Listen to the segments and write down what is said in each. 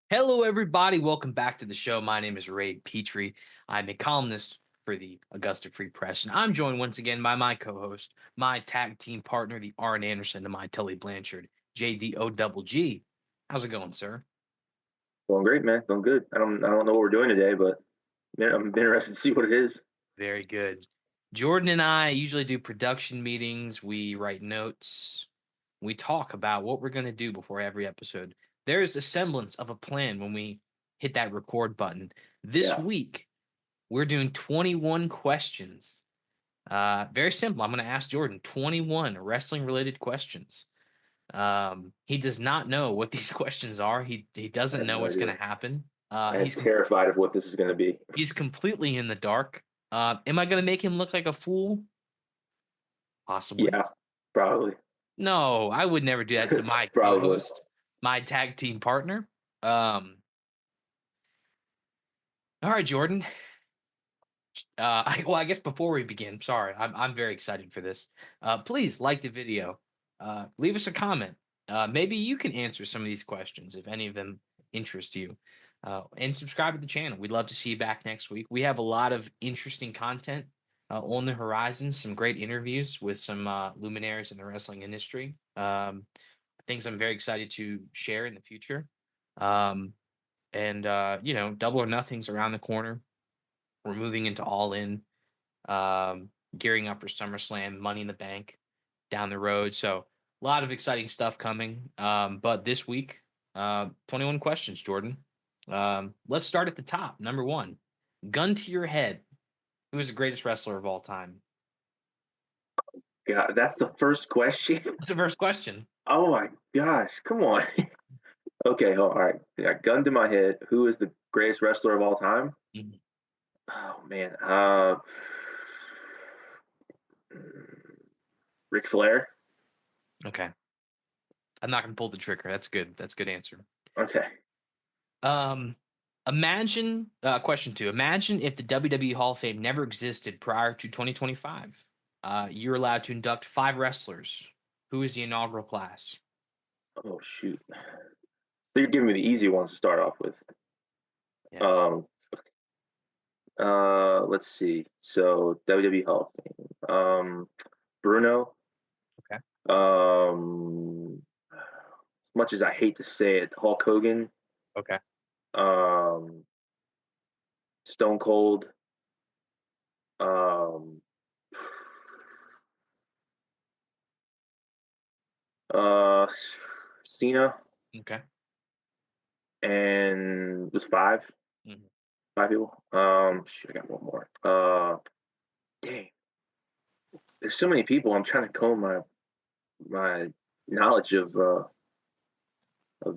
Hello, everybody. Welcome back to the show. My name is Ray Petree. I'm a columnist for the Augusta Free Press, and I'm joined once again by my co-host, my tag team partner, the Arn Anderson, and my Tully Blanchard, JDOG. How's it going, sir? Going great, man. Going good. I don't know what we're doing today, but man, I'm interested to see what it is. Very good. Jordan and I usually do production meetings. We write notes. We talk about what we're going to do before every episode. There is a semblance of a plan when we hit that record button. This Yeah. week, we're doing 21 questions. Very simple. I'm going to ask Jordan 21 wrestling related questions. He does not know what these questions are. He I doesn't have know no what's going idea. to happen. I am terrified of what this is going to be. He's completely in the dark. Am I going to make him look like a fool? Possibly. Yeah, probably. No, I would never do that to my Probably. co-host, my tag team partner. Um, all right, Jordan. I guess before we begin, sorry, I'm very excited for this. Please like the video. Leave us a comment. Maybe you can answer some of these questions if any of them interest you. And subscribe to the channel. We'd love to see you back next week. We have a lot of interesting content on the horizon. Some great interviews with some luminaries in the wrestling industry. Things I'm very excited to share in the future. Um, and Double or Nothing's around the corner. We're moving into All In, gearing up for SummerSlam, Money in the Bank down the road. So a lot of exciting stuff coming. But this week, 21 questions, Jordan. Let's start at the top. Number one, gun to your head. Who is the greatest wrestler of all time? God, that's the first question. That's the first question. Oh my gosh, come on. Okay, all right. Yeah, gun to my head. Who is the greatest wrestler of all time? Mhm. Oh man. Ric Flair. Okay. I'm not going to pull the trigger. That's good. That's a good answer. Okay. Um, Imagine question two. Imagine if the WWE Hall of Fame never existed prior to 2025. You're allowed to induct five wrestlers. Who is the inaugural class? Oh shoot. So you're giving me the easy ones to start off with. Yeah. Um, let's see. So WWE Hall of Fame. Bruno. Okay. As much as I hate to say it, Hulk Hogan. Okay. Um, Stone Cold. Um, uh, Cena, Okay. and was five. Mhm. Five people. Shoot, I got one more. Dang. There's so many people. I'm trying to comb my knowledge of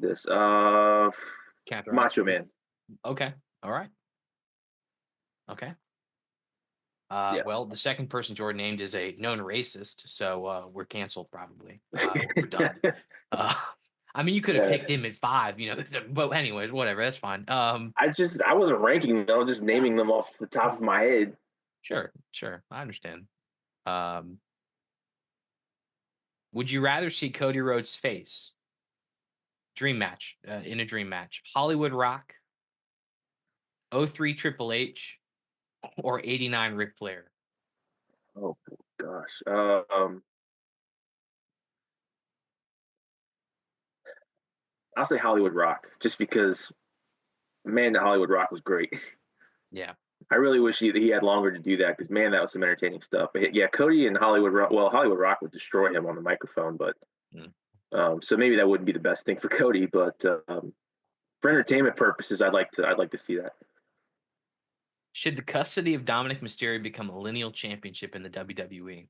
this. Can't throw out Macho some names. Man. Okay. All right. Okay. Yeah. Well, the second person Jordan named is a known racist, so we're canceled probably. We're done. Uh, I mean, you could have Yeah. picked him at five, but anyways, whatever. That's fine. I wasn't ranking them. I was just Yeah, naming them off the top of my head. sure, sure. I understand. Um, would you rather see Cody Rhodes face dream match in a dream match, Hollywood Rock, '03 Triple H, or '89 Ric Flair? Oh gosh. I'll say Hollywood Rock, just because man, the Hollywood Rock was great. Yeah. I really wish he had longer to do that because man, that was some entertaining stuff. But yeah, Cody and Hollywood Rock. Well, Hollywood Rock would destroy him on the microphone, but Mm. so maybe that wouldn't be the best thing for Cody. But for entertainment purposes, I'd like to see that. Should the custody of Dominic Mysterio become a lineal championship in the WWE?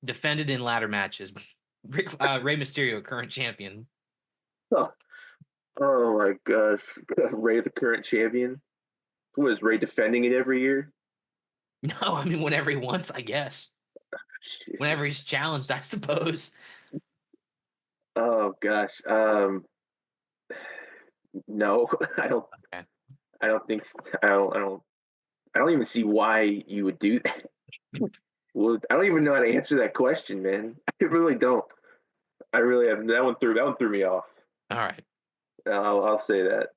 Defended in ladder matches. Rey Mysterio, current champion. Oh, oh my gosh, Ray, the current champion. What is Ray defending it every year? No, I mean whenever he wants, I guess. Whenever Jesus. he's challenged, I suppose. Oh gosh. No, I don't. Okay. I don't think. I don't. I don't. I don't even see why you would do that. Well, I don't even know how to answer that question, man. I really don't. I really have that one threw me off. All right. I'll say that.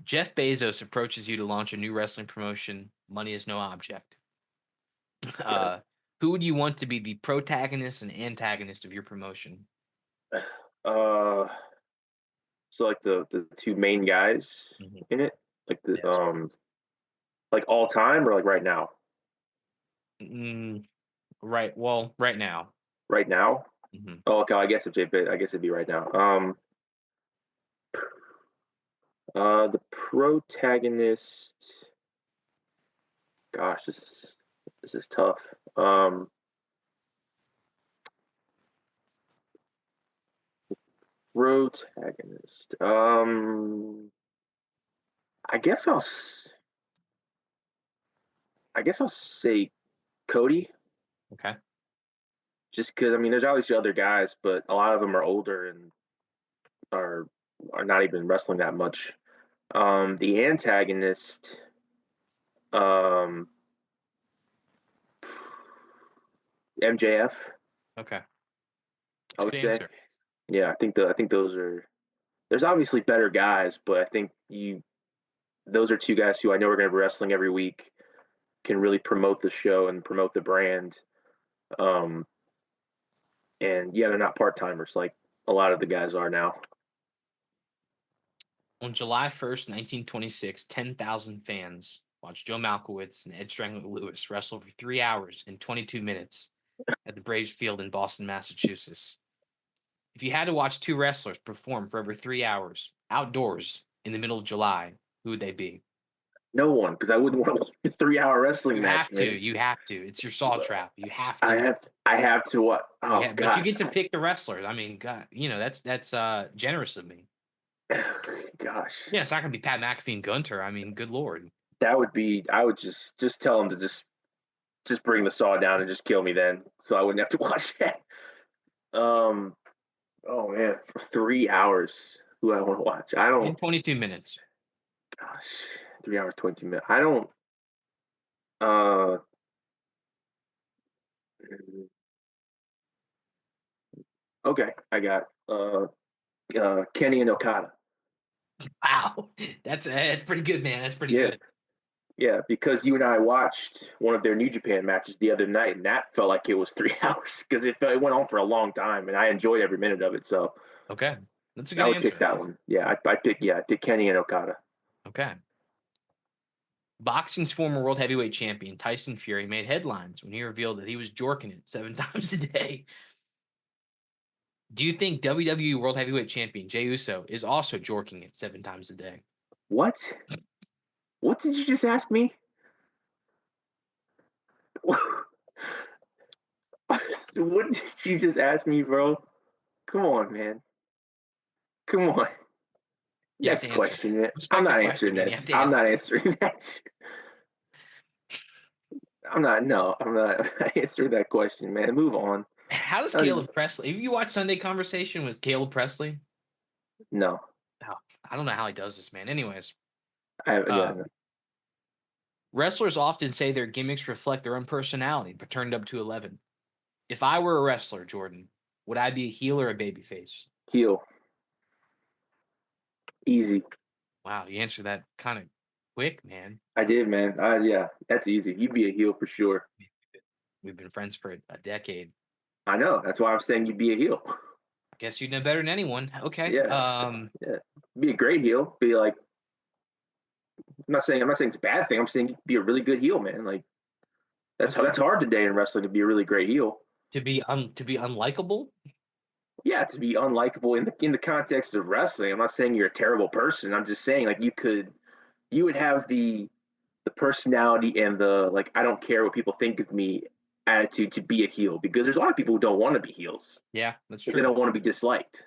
Jeff Bezos approaches you to launch a new wrestling promotion. Money is no object. Okay. Uh, who would you want to be the protagonist and antagonist of your promotion? Uh, so like the two main guys Mhm. in it, like the Yes. like all time or like right now? Right. Well, right now. Right now? Mhm. Oh, okay. I guess it'd be right now. The protagonist. Gosh, this is tough. Protagonist. I guess I guess I'll say Cody, Okay. just because I mean, there's obviously other guys, but a lot of them are older and are are not even wrestling that much. The antagonist, um, MJF, Okay. I That's a would good say. answer. Yeah, I think those are. There's obviously better guys, but I think you those are two guys who I know are going to be wrestling every week, can really promote the show and promote the brand. Um, and yeah, they're not part timers like a lot of the guys are now. On July 1st, 1926, 10,000 fans watched Joe Malkowitz and Ed Strangler Lewis wrestle for 3 hours and 22 minutes at the Braves Field in Boston, Massachusetts. If you had to watch two wrestlers perform for over 3 hours outdoors in the middle of July, who would they be? No one, because I wouldn't want to watch a 3 hour wrestling You match, have to. man. You have to. It's your saw trap. You have I to. have I have to what? You Oh have, but you gosh, get to pick the wrestlers. I mean, God, that's generous of me. gosh, Yeah, it's not gonna be Pat McAfee and Gunter. I mean, good lord. that would be. I would just tell them to just bring the saw down and just kill me then, so I wouldn't have to watch that. Um. Oh man, for 3 hours. Who I want to watch? I In don't. 22 minutes. Gosh, 3 hours 20 minutes. I don't. Uh. Okay, I got Kenny and Okada. Wow. That's pretty good, man. That's pretty Yeah, good. yeah, because you and I watched one of their New Japan matches the other night, and that felt like it was 3 hours because it went on for a long time, and I enjoyed every minute of it. So Okay. That's a I good would pick answer. that one. Yeah, I pick Kenny and Okada. Okay. Boxing's former world heavyweight champion, Tyson Fury, made headlines when he revealed that he was jorking it 7 times a day. Do you think WWE World Heavyweight Champion Jey Uso is also jorking it 7 times a day? What? What did you just ask me? What did you just ask me, bro? Come on, man. Come on. You have Next to answer. question. I'm Respect the not question, answering man. You that. have to I'm answer. not answering that. I'm not. No, I'm not answering that question, man. Move on. How does Not even, Caleb Presley? Have you watched Sunday Conversation with Caleb Presley? no. Oh, I don't know how he does this, man. Anyways, Yeah. uh, No. wrestlers often say their gimmicks reflect their own personality, but turned up to 11. If I were a wrestler, Jordan, would I be a heel or a babyface? Heel. Easy. Wow, you answered that kind of quick, man. I did, man. Yeah, that's easy. You'd be a heel for sure. We've been friends for a decade. I know. That's why I'm saying you'd be a heel. I guess you know better than anyone. Okay. Yeah. Yeah. Be a great heel. Be like, I'm not saying it's a bad thing. I'm saying you'd be a really good heel, man. Like Okay. that's hard today in wrestling to be a really great heel. To be unlikable. Yeah, to be unlikable in the context of wrestling. I'm not saying you're a terrible person. I'm just saying like you would have the personality and the like I don't care what people think of me attitude to be a heel because there's a lot of people who don't want to be heels Yeah, that's because they true. don't want to be disliked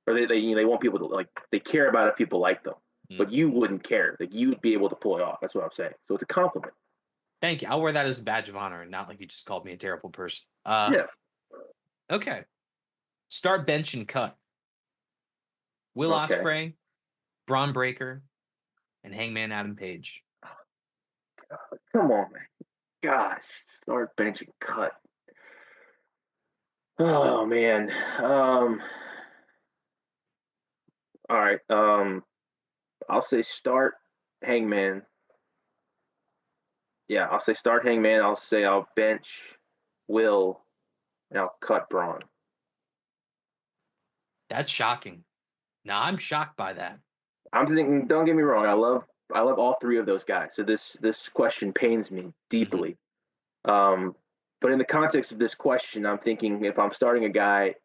or they want people to like they care about if people like them. Mm. But you wouldn't care. Like you would be able to pull it off. That's what I'm saying. So it's a compliment. Thank you. I'll wear that as a badge of honor and not like you just called me a terrible person. Yeah. Okay. Start bench and cut. Will Okay. Osprey, Braun Breaker, and Hangman Adam Page. Come on, man. Gosh. Start bench and cut. Oh man. Um All right. I'll say start Hangman. Yeah, I'll say start Hangman. I'll say I'll bench Will, and I'll cut Braun. That's shocking. Now I'm shocked by that. I'm thinking. Don't get me wrong. I love all three of those guys. So this question pains me Mhm. deeply. Um, but in the context of this question, I'm thinking if I'm starting a guy,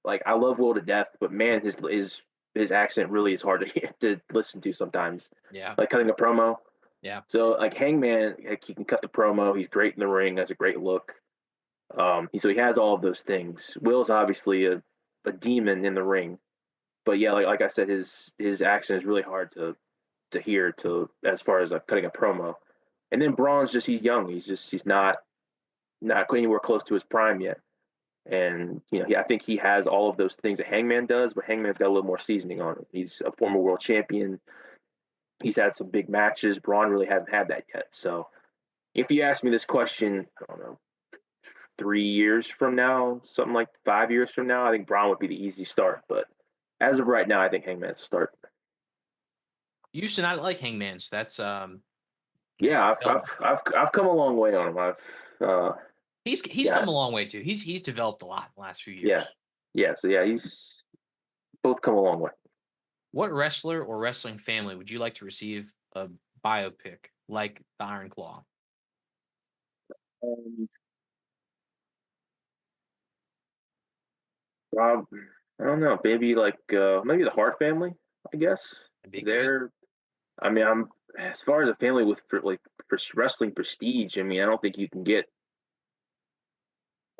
like I love Will to death, but man, his accent really is hard to to listen to sometimes. Yeah. Like cutting a promo. Yeah. So like Hangman, like he can cut the promo. He's great in the ring. Has a great look. So he has all of those things. Will's obviously a demon in the ring, but yeah, like I said, his accent is really hard to hear to as far as cutting a promo. And then Braun's just he's young. He's not anywhere close to his prime yet. And I think he has all of those things that Hangman does, but Hangman's got a little more seasoning on him. He's a Mm. former world champion. He's had some big matches. Braun really hasn't had that yet. So if you ask me this question, I don't know, 3 years from now, something like 5 years from now, I think Braun would be the easy start. But as of right now, I think Hangman's the start. Used to not like Hangman's. That's Yeah, developed. I've come a long way on him. He's Yeah, come a long way too. He's developed a lot in the last few yeah, years. yeah. So yeah, he's both come a long way. What wrestler or wrestling family would you like to receive a biopic like the Iron Claw? Um, Rob, I don't know, maybe the Hart family. I guess That'd be good. they're. I mean, I'm as far as a family with wrestling prestige. I mean, I don't think you can get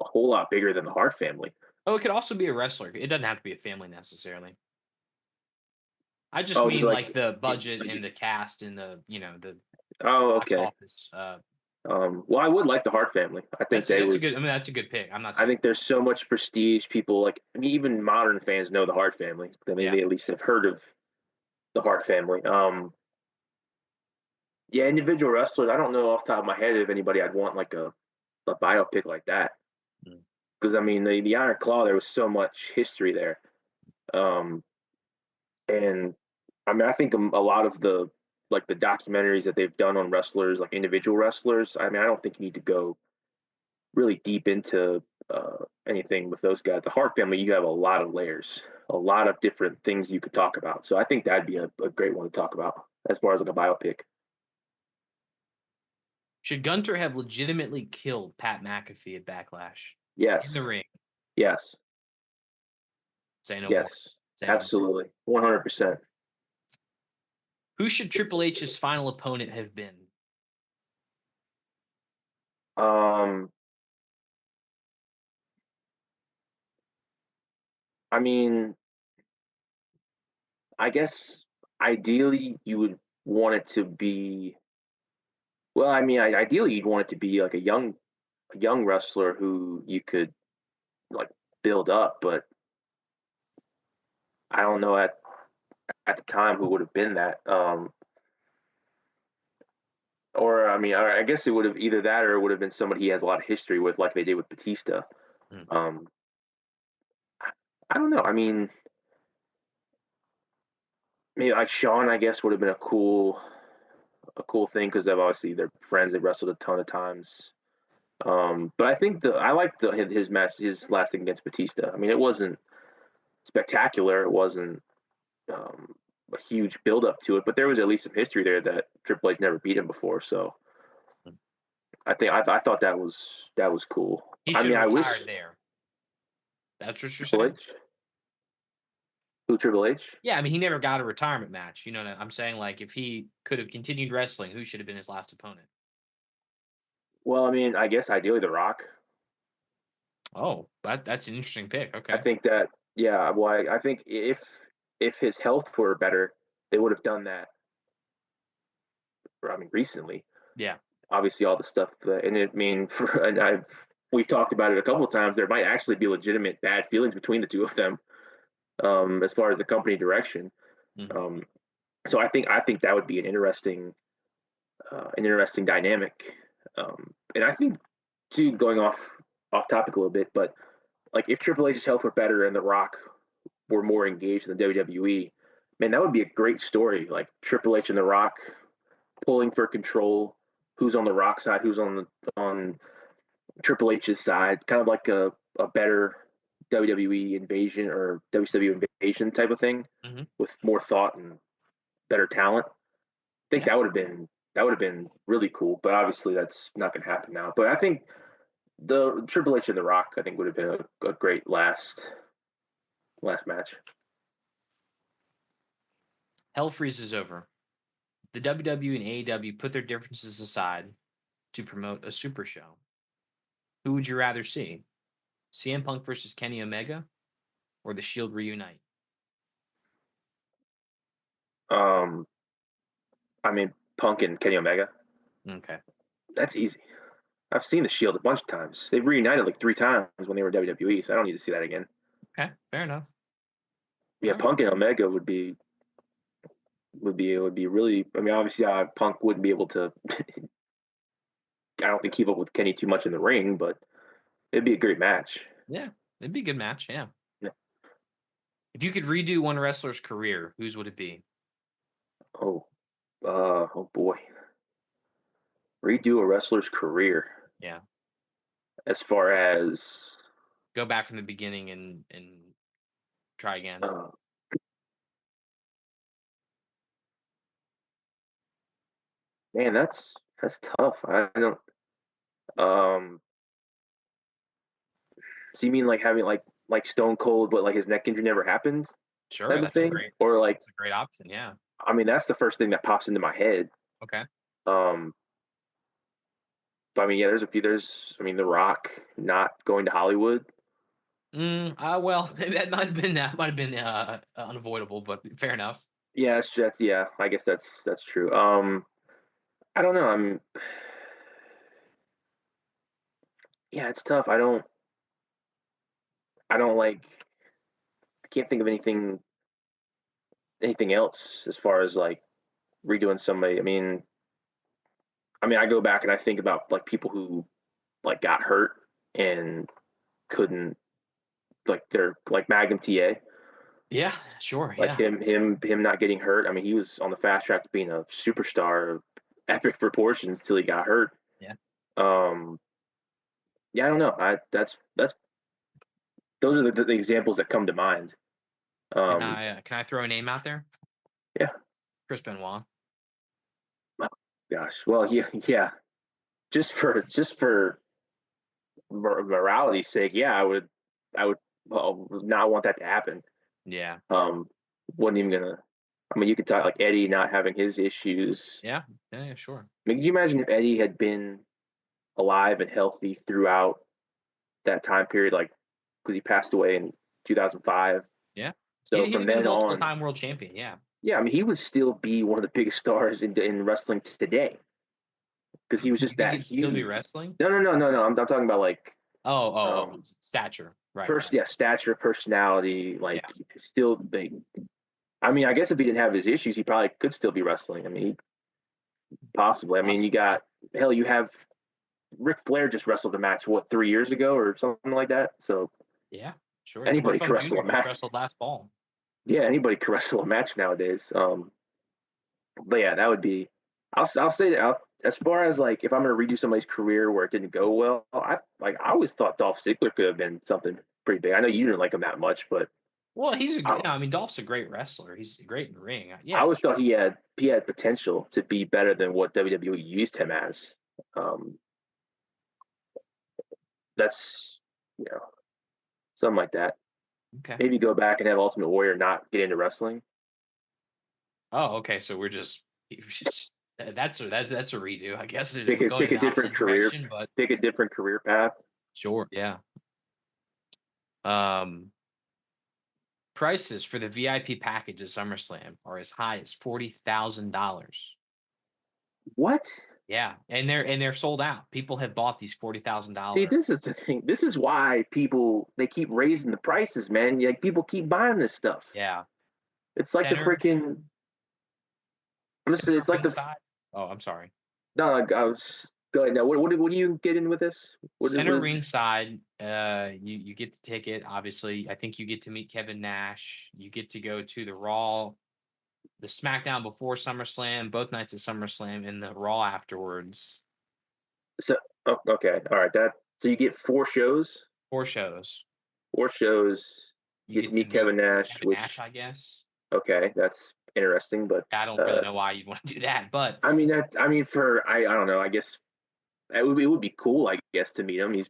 a whole lot bigger than the Hart family. Oh, it could also be a wrestler. It doesn't have to be a family necessarily. I just Oh, just mean like, like the budget like and the cast and the oh, box okay. office. Well, I would like the Hart family. I think they That's a would. good. I mean, that's a good pick. I'm not I saying. think there's so much prestige. People like, I mean, even modern fans know the Hart family. I mean, Yeah. they at least have heard of the Hart family. Yeah, individual wrestlers. I don't know off the top of my head if anybody I'd want like a biopic like that. Mm. Because I mean, the Iron Claw, there was so much history there. Um, and I mean, I think a lot of the documentaries that they've done on wrestlers, like individual wrestlers. I mean, I don't think you need to go really deep into anything with those guys. The Hart family, you have a lot of layers, a lot of different things you could talk about. So I think that'd be a great one to talk about as far as like a biopic. Should Gunter have legitimately killed Pat McAfee at Backlash in the Yes, ring? yes, Say no more. yes, Say no more. absolutely, 100%. Who should Triple H's final opponent have been? Um, I mean, I guess ideally you would want it to be. Well, I mean, ideally you'd want it to be like a young wrestler who you could like build up, but I don't know at the time who would have been that. Or I mean, I guess it would have either that or it would have been somebody he has a lot of history with, like they did with Batista. Mm. Um, I don't know. I mean, maybe like Sean, I guess would have been a cool thing because they're friends. They've wrestled a ton of times. But I think I liked his match, his last thing against Batista. I mean, it wasn't spectacular. It wasn't um, a huge build up to it, but there was at least some history there that Triple H never beat him before. So Mm. I thought that was cool. He I should mean, have I wish retired there. That's what you're Triple saying? H, who Triple H. Yeah, I mean, he never got a retirement match. You know what I'm saying? Like, if he could have continued wrestling, who should have been his last opponent? Well, I mean, I guess ideally The Rock. Oh, that's an interesting pick. I Okay. think that yeah. Well, I think if his health were better, they would have done that. I mean, recently, Yeah. obviously, all the stuff, and it mean for and I've we've talked about it a couple of times. There might actually be legitimate bad feelings between the two of them, as far as the company direction. Mhm. Um, so I think that would be an interesting dynamic. And I think too, going off topic a little bit, but like if Triple H's health were better and The Rock were more engaged in the WWE, Man, that would be a great story. Like Triple H and The Rock pulling for control. Who's on The Rock side? Who's on Triple H's side? Kind of like a better WWE invasion or WCW invasion type of thing Hmm. with more thought and better talent. I think Yeah. that would have been really cool. But obviously that's not going to happen now. But I think the Triple H and The Rock, I think, would have been a great last match. Hell freezes over. The WWE and AEW put their differences aside to promote a super show. Who would you rather see? CM Punk versus Kenny Omega or the Shield reunite? Um, I mean, Punk and Kenny Omega. Okay. That's easy. I've seen the Shield a bunch of times. They've reunited like 3 times when they were WWE, so I don't need to see that again. Okay. Fair enough. All Yeah, right. Punk and Omega would be really. I mean, obviously, Punk wouldn't be able to. I don't think keep up with Kenny too much in the ring, but it'd be a great match. Yeah. It'd be a good match. Yeah. Yeah. If you could redo one wrestler's career, whose would it be? Oh, oh boy, redo a wrestler's career Yeah. as far as Go back from the beginning and try again. uh, man, that's tough. I don't. Um, so you mean like having like Stone Cold, but like his neck injury never happened, Sure. type of thing, or like That's a great option. Yeah. I mean that's the first thing that pops into my head. Okay. Um, but I mean, yeah, there's a few. I mean, The Rock not going to Hollywood. Well, that might have been unavoidable, but fair enough. Yeah, yeah. I guess that's true. I don't know. Yeah, it's tough. I don't like. I can't think of anything else as far as like redoing somebody. I mean, I go back and I think about like people who like got hurt and couldn't like they're like Magnum TA, Yeah, sure. like Yeah. him not getting hurt. I mean, he was on the fast track to being a superstar of epic proportions till he got hurt. Yeah. Um, yeah, I don't know. That's those are the examples that come to mind. Um, Can I throw a name out there? yeah. Chris Benoit. Oh, gosh. Well, yeah, yeah. Just for morality's sake, yeah, I would well, not want that to happen. Yeah. Um, wasn't even gonna. I mean, you could talk like Eddie not having his issues. Yeah. Yeah, yeah, sure. I mean, could you imagine if Eddie had been alive and healthy throughout that time period, like because he passed away in 2005. Yeah. So He'd from have been a then multiple on, time world champion. Yeah. yeah, I mean, he would still be one of the biggest stars in wrestling today because he was You just think that he'd still be huge. wrestling? No, no, no, no, no. I'm talking about like Oh. um, Stature. Right, right. yeah, stature, personality, like Yeah. still big. I mean, I guess if he didn't have his issues, he probably could still be wrestling. I mean, possibly. I mean, you Possibly. Yeah. got hell, you have Ric Flair just wrestled a match what 3 years ago or something like that. So Yeah. Sure. Dory anybody could Funk wrestle Jr. a just match. wrestled last fall. Yeah, anybody could wrestle a match nowadays. But yeah, that would be. I'll say that as far as like if I'm going to redo somebody's career where it didn't go well, I always thought Dolph Ziggler could have been something pretty big. I know you didn't like him that much, but Well, I, I mean, Dolph's a great wrestler. He's great in the ring. I Yeah. always thought he had potential to be better than what WWE used him as. Um, that's you know something like that. Okay. Maybe go back and have Ultimate Warrior not get into wrestling. Oh, okay. So that's a redo. I guess Pick we're a going pick in a the different opposite career. direction, but Pick a different career path. sure. Yeah. Um, Prices for the VIP package at SummerSlam are as high as $40,000. What? Yeah, and they're sold out. People have bought these $40,000. See, this is the thing. This is why people they keep raising the prices, man. Like people keep buying this stuff. Yeah, It's like the center freaking. I'm just. center It's like the. ringside. Oh, I'm sorry. No, I was. Go ahead. Now, what do you get in with this? What Center is? ringside. You get the ticket. Obviously, I think you get to meet Kevin Nash. You get to go to the Raw. the SmackDown before SummerSlam, both nights of SummerSlam, and the Raw afterwards. So okay, all right. So you get 4 shows. 4 shows. 4 shows. You You get to get to meet meet Kevin Nash, Kevin Nash, which I guess. okay, that's interesting. But I don't really uh, know why you'd want to do that, but I mean, I don't know. I guess it would be cool. I guess to meet him. He's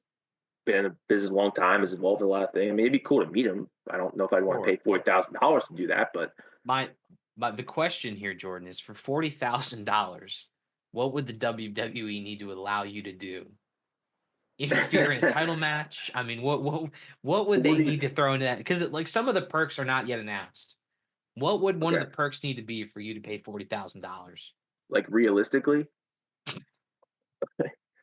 been in business a long time. Has involved in a lot of things. I mean, it'd be cool to meet him. I don't know if I'd want to sure. pay $40,000 to do that, but My the question here, Jordan, is for $40,000, what would the WWE need to allow you to do? Interfere in a title match? I mean, what would what they do you need to throw into that? Because like some of the perks are not yet announced. What would one of okay? the perks need to be for you to pay $40,000? Like realistically,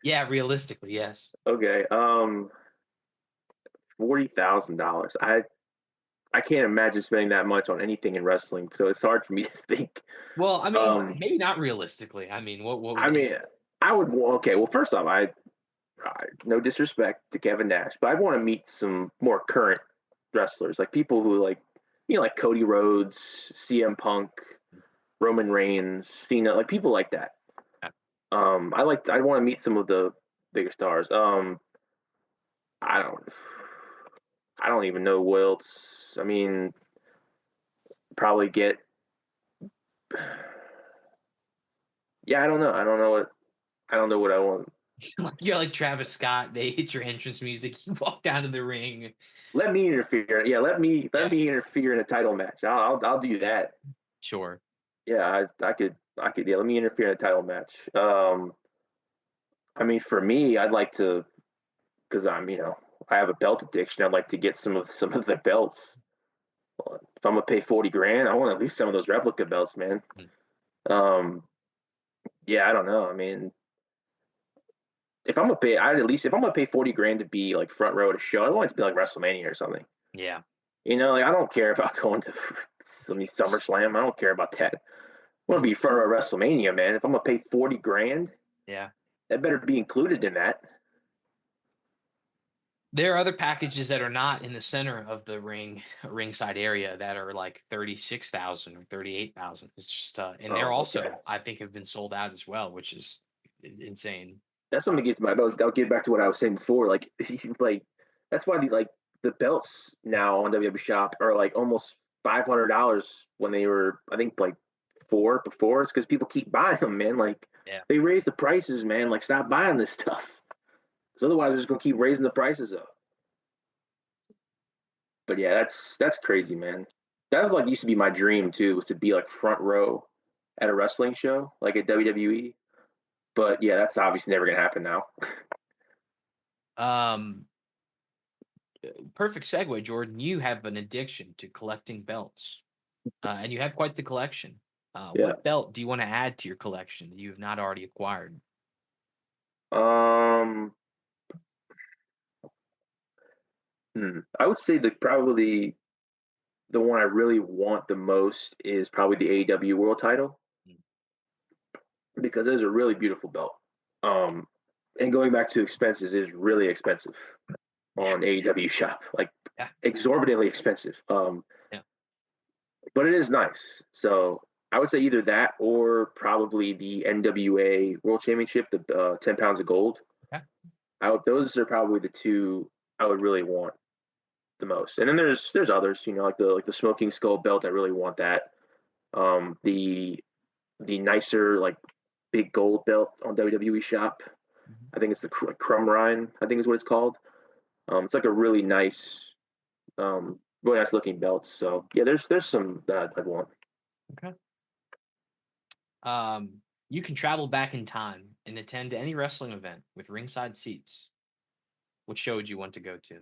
Yeah, realistically, yes. okay. $40,000. I can't imagine spending that much on anything in wrestling, so it's hard for me to think. Well, I mean, Um, maybe not realistically. I mean, what would I they? mean, I would. Okay, well, first off, no disrespect to Kevin Nash, but I want to meet some more current wrestlers, like people who like Cody Rhodes, CM Punk, Roman Reigns, Cena, like people like that. I want to meet some of the bigger stars. I don't, I don't even know what else. I mean, probably get. Yeah, I don't know. I don't know what I want. You're like Travis Scott. They hit your entrance music. You walk down to the ring. Let me interfere. Yeah, let Yeah, me interfere in a title match. I'll do that. sure. Yeah, I could. Yeah, let me interfere in a title match. I mean, for me, I'd like to because I have a belt addiction. I'd like to get some of the belts. If I'm gonna pay 40 grand, I want at least some of those replica belts, man. Mm. Um, yeah, I don't know. I mean, if I'm gonna pay 40 grand to be like front row at a show, I want it to be like WrestleMania or something. Yeah. Like I don't care about going to some SummerSlam. I don't care about that. I want to be front row at WrestleMania, man. If I'm gonna pay 40 grand, Yeah. that better be included in that. There are other packages that are not in the center of the ringside area that are like 36,000 or 38,000. It's just and they're Oh, okay. also I think have been sold out as well, which is insane. That's something to get to my belts. I'll get back to what I was saying before. Like, like that's why the belts now on WWE Shop are like almost $500 when they were I think like four before. It's because people keep buying them, man. Like Yeah. they raise the prices, man. Like stop buying this stuff. Because otherwise, they're just gonna keep raising the prices up. But yeah, that's crazy, man. That was like used to be my dream too, was to be like front row at a wrestling show, like at WWE. But yeah, that's obviously never gonna happen now. Um Perfect segue, Jordan. You have an addiction to collecting belts. And you have quite the collection. Yeah. What belt do you want to add to your collection that you have not already acquired? Um. I would say that probably the one I really want the most is probably the AEW World Title Mm. because it is a really beautiful belt. Um, and going back to expenses is really expensive Yeah, on AEW Shop, like yeah, exorbitantly expensive. yeah. But it is nice. So I would say either that or probably the NWA World Championship, the 10 pounds of gold. Okay. Those are probably the two I would really want the most. And then there's others, like the smoking skull belt. I really want that. The nicer like big gold belt on WWE Shop. Mhm. I think it's the Crumb Rhine. I think is what it's called. It's like a really nice looking belt. So yeah, there's some that I'd want. Okay. You can travel back in time and attend any wrestling event with ringside seats. What show would you want to go to?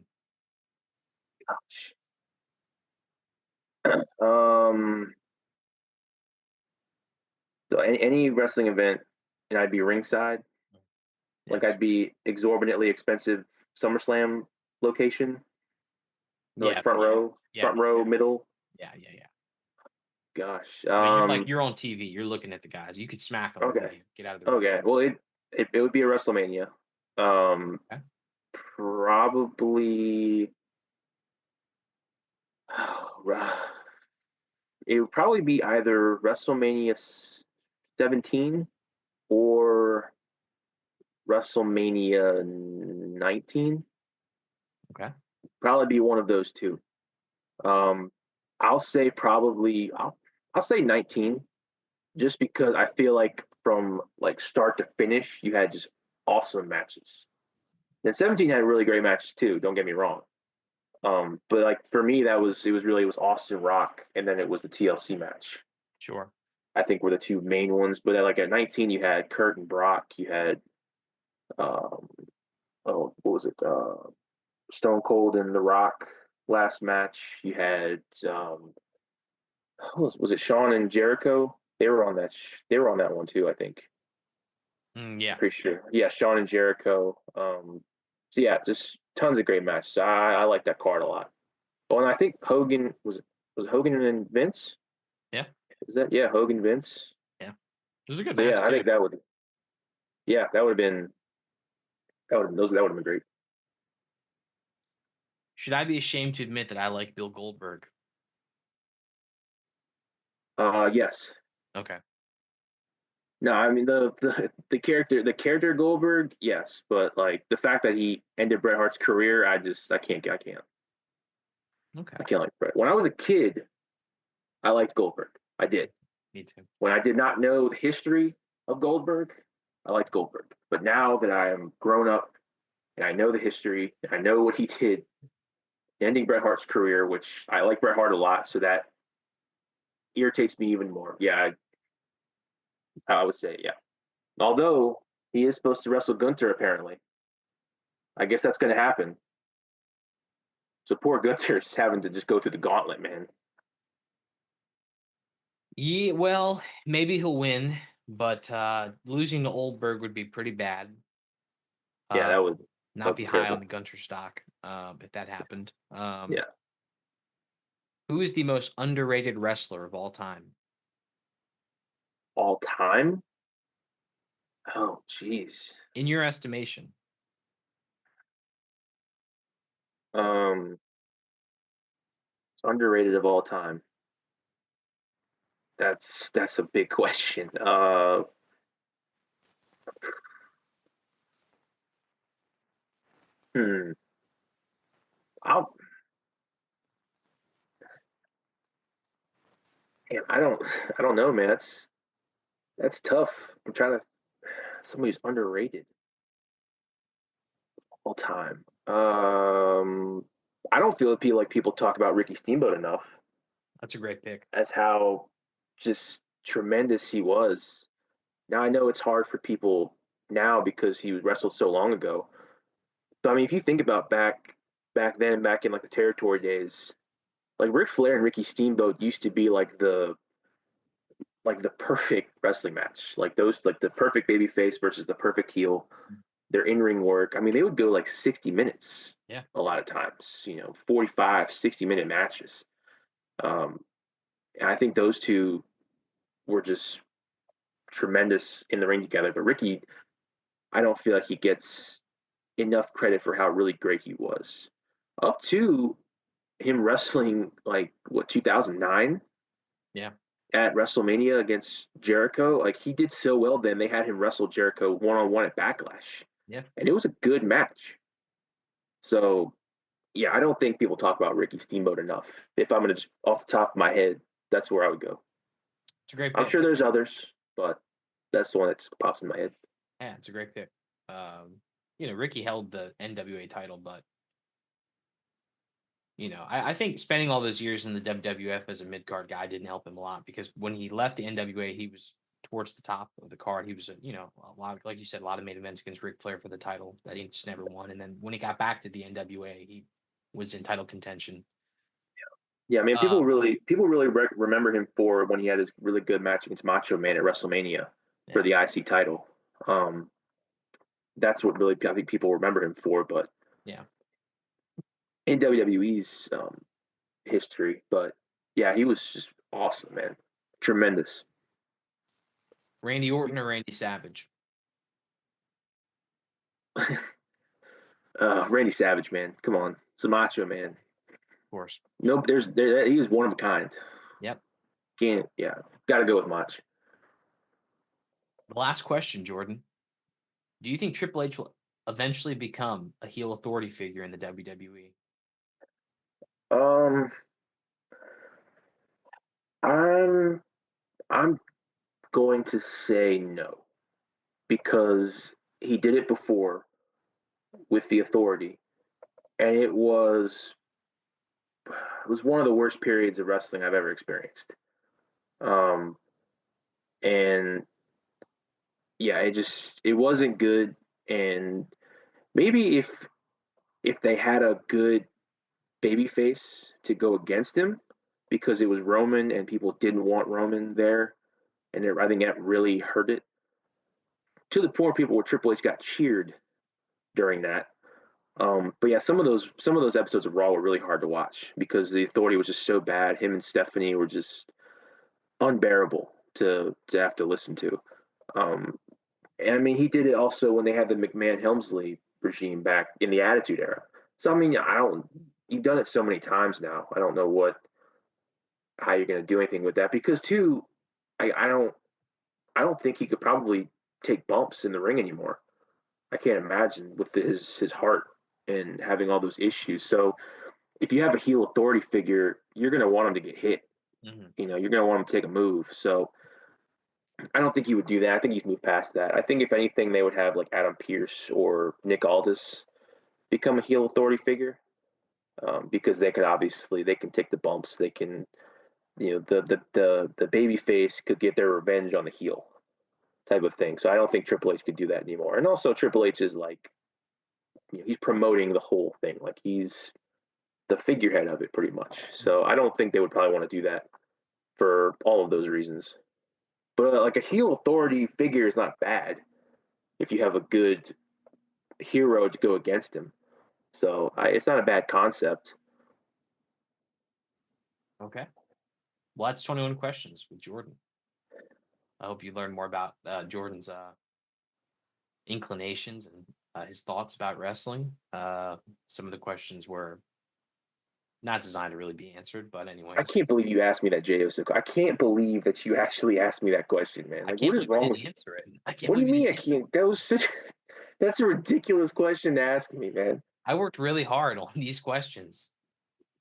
Um, so any wrestling event, and I'd be ringside. Like Yes. I'd be exorbitantly expensive SummerSlam location, like Yeah, for sure. Yeah, front row, middle. yeah, yeah, yeah. Gosh. I mean, you're on TV. You're looking at the guys. You could smack them when Okay. they get out of the ring. Okay. Well, it would be a WrestleMania. Um, Okay. probably. it would probably be either WrestleMania 17 or WrestleMania 19. Okay. Probably be one of those two. Um, I'll say probably I'll say 19, just because I feel like from like start to finish, you had just awesome matches. And 17 had really great matches too. Don't get me wrong. But like for me, it was Austin Rock, and then it was the TLC match. Sure. I think were the two main ones. But like at 19, you had Kurt and Brock. You had um, oh, what was it? Stone Cold and The Rock last match. You had was it Shawn and Jericho? They were on that. They were on that one too. I think. Yeah. Pretty sure. Yeah, Shawn and Jericho. So yeah, just tons of great matches. I like that card a lot. Oh, and I think Hogan was Hogan and Vince. Yeah. Is that yeah Hogan Vince? Yeah. It was a good So yeah, match I too. think that would have been that would have been great. Should I be ashamed to admit that I like Bill Goldberg? Yes. Okay. No, I mean the character Goldberg, yes, but like the fact that he ended Bret Hart's career, Okay. I can't like Bret. When I was a kid, I liked Goldberg. I did. Me too. When I did not know the history of Goldberg, I liked Goldberg. But now that I am grown up and I know the history and I know what he did, ending Bret Hart's career, which I like Bret Hart a lot, so that irritates me even more. Yeah, I would say yeah. Although he is supposed to wrestle Gunter apparently. I guess that's going to happen. So poor Gunter's having to just go through the gauntlet, man. Yeah, well, maybe he'll win, but losing to Oldberg would be pretty bad. Yeah, Uh, that not would be be high on terrible. the Gunter stock if that happened. Yeah, Who is the most underrated wrestler of all time? all time. Oh, jeez. In your estimation? Um, Underrated of all time. That's a big question. Hmm. I'll. Damn, I don't know, man. That's tough. I'm trying to. Somebody who's underrated all time. I don't feel like people talk about Ricky Steamboat enough That's a great pick. as how just tremendous he was. Now I know it's hard for people now because he wrestled so long ago. But I mean, if you think about back then, back in like the territory days, like Ric Flair and Ricky Steamboat used to be like the perfect wrestling match. Like those like the perfect baby face versus the perfect heel. Their in-ring work. I mean, they would go like 60 minutes Yeah. a lot of times, 45, 60-minute matches. Um, and I think those two were just tremendous in the ring together. But Ricky, I don't feel like he gets enough credit for how really great he was. Up to him wrestling like what 2009 Yeah. at WrestleMania against Jericho, like he did so well then they had him wrestle Jericho one on one at Backlash. Yeah. And it was a good match. So yeah, I don't think people talk about Ricky Steamboat enough. If I'm gonna just off the top of my head, that's where I would go. It's a great I'm pick. sure there's others, but that's the one that just pops in my head. Yeah, it's a great pick. Ricky held the NWA title, but I think spending all those years in the WWF as a mid card guy didn't help him a lot because when he left the NWA, he was towards the top of the card. He was, a lot of, like you said, a lot of main events against Ric Flair for the title that he just never won. And then when he got back to the NWA, he was in title contention. Yeah, I mean, Uh, people really remember him for when he had his really good match against Macho Man at WrestleMania for yeah, the IC title. Um, that's what really I think people remember him for. But yeah. in WWE's history, but yeah, he was just awesome, man, tremendous. Randy Orton or Randy Savage, Randy Savage, man, come on, it's a Macho Man. of course. Nope, he was one of a kind. Yep. Can't. Yeah, got to go with Mach. The last question, Jordan. Do you think Triple H will eventually become a heel authority figure in the WWE? Um, I'm I'm going to say no because he did it before with the authority, and it was one of the worst periods of wrestling I've ever experienced. Um, and yeah, it wasn't good. And maybe if they had a good baby face to go against him, because it was Roman and people didn't want Roman there, and I think that really hurt it to the point where people where Triple H got cheered during that. But yeah, some of those episodes of Raw were really hard to watch because the Authority was just so bad. Him and Stephanie were just unbearable to have to listen to. Um, and I mean, he did it also when they had the McMahon Helmsley regime back in the Attitude Era. So I mean, I don't. You've done it so many times now. I don't know how you're going to do anything with that because too, I don't think he could probably take bumps in the ring anymore. I can't imagine with his heart and having all those issues. So if you have a heel authority figure, you're going to want him to get hit. Mhm. You're going to want him to take a move. So I don't think he would do that. I think he's moved past that. I think if anything, they would have like Adam Pierce or Nick Aldis become a heel authority figure because they can take the bumps. They can the baby face could get their revenge on the heel type of thing. So I don't think Triple H could do that anymore. And also Triple H is like he's promoting the whole thing. Like he's the figurehead of it pretty much. So I don't think they would probably want to do that for all of those reasons. But like a heel authority figure is not bad if you have a good hero to go against him. So it's not a bad concept. Okay. Well, that's 21 questions with Jordan. I hope you learned more about Jordan's inclinations and his thoughts about wrestling. Some of the questions were not designed to really be answered, but I anyways, can't believe you asked me that, J.O. I can't believe that you actually asked me that question, man. I Like, can't what is believe I wrong with didn't you? answer it. I can't What do you believe you mean didn't I answer it. can't? That's a ridiculous question to ask me, man. I worked really hard on these questions,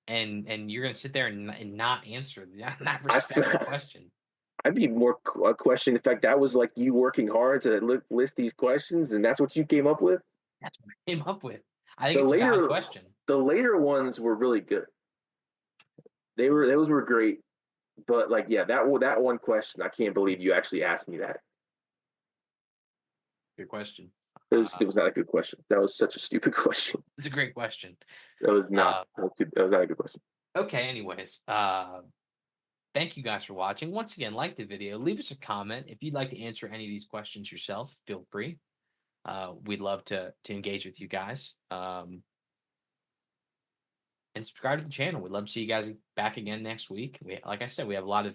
and you're gonna sit there and not answer, not I respect the question. I'd be more questioning the fact that was like you working hard to list these questions, and that's what you came up with. That's what I came up with. I think The it's a valid later, question. the later ones were really good. Those were great, but like yeah, that one question, I can't believe you actually asked me that. Good question. It was not a good question. That was such a stupid question. It's a great question. That was not. Uh, That was not a good question. okay. Anyways, thank you guys for watching. Once again, like the video, leave us a comment if you'd like to answer any of these questions yourself. Feel free. We'd love to engage with you guys. And subscribe to the channel. We'd love to see you guys back again next week. Like I said, we have a lot of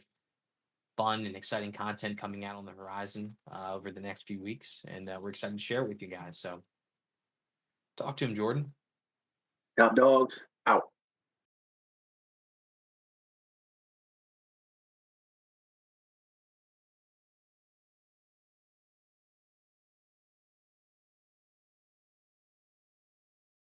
fun and exciting content coming out on the horizon over the next few weeks, and we're excited to share it with you guys. So, talk to him, Jordan. Top dogs.